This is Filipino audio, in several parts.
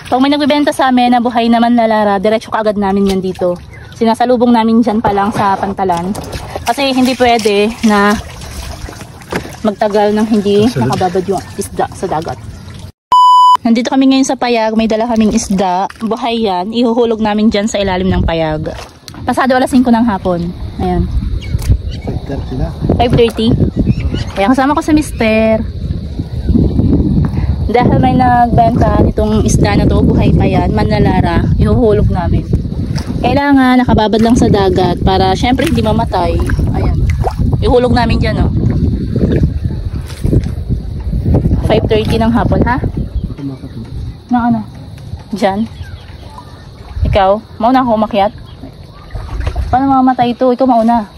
Pag may nagbibenta sa amin na buhay naman na lara, diretso kaagad namin yan dito. Sinasalubong namin dyan pa lang sa pantalan. Kasi hindi pwede na magtagal ng hindi nakababad yung isda sa dagat. Nandito kami ngayon sa payag, may dala kaming isda. Buhay yan, ihuhulog namin dyan sa ilalim ng payag. Pasado alas 5 ng hapon. Ayan. 5:30. Kaya kasama ko sa mister. Dahil may nagbenta nitong isda na to, buhay pa yan, manlalara, ihuhulog namin. Kailangan nakababad lang sa dagat para syempre hindi mamatay. Ayan. Ihulog namin dyan, oh. 5:30 ng hapon, ha? Na ano? Dyan? Ikaw? Mauna ako umakyat? Paano mamatay ito? Ikaw mauna.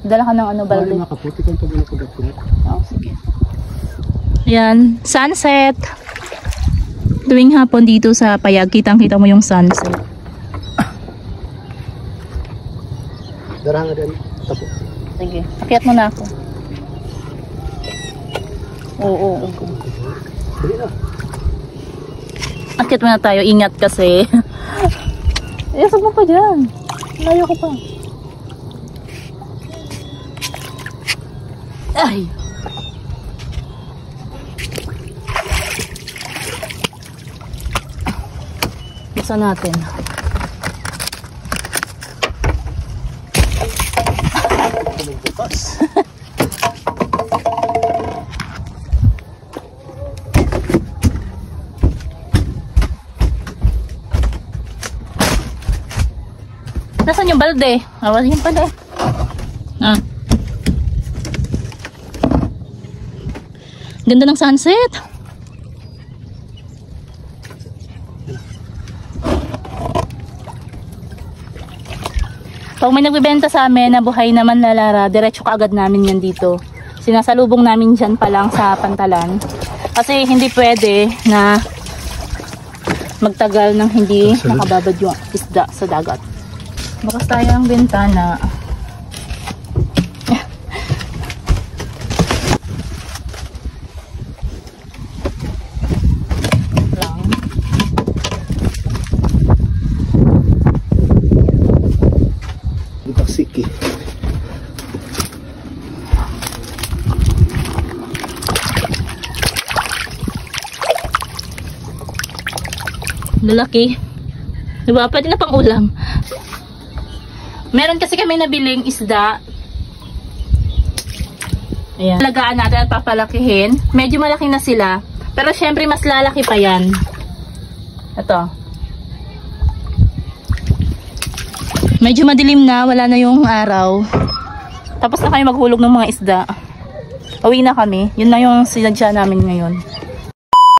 Dala ka ng ano, balde. Oo, sige. Ayan, sunset. Tuwing hapon dito sa payag, kitang-kita mo yung sunset. Dara nga din. Tapo. Sige, akyat mo na ako. Oo. Dali na. Akyat mo na tayo, ingat kasi. Isag mo pa dyan. Layo ko pa. Ay! Buksan natin. Bukas. Nasaan yung balde? Awas yung pala. Ah. Ganda ng sunset. Pag may nagbibenta sa amin na buhay naman na lara, diretso kaagad namin yan dito. Sinasalubong namin dyan pa lang sa pantalan. Kasi hindi pwede na magtagal ng hindi nakababad yung isda sa dagat. Bukas tayo ang bintana. Siki. Lalaki. Diba? Pwede na pang ulam. Meron kasi kami nabiling isda. Ayan. Alagaan natin at papalakihin. Medyo malaki na sila. Pero syempre mas lalaki pa yan. Ito. Medyo madilim na, wala na yung araw. Tapos na kayo maghulog ng mga isda. Uwi na kami. Yun na yung sinadya namin ngayon.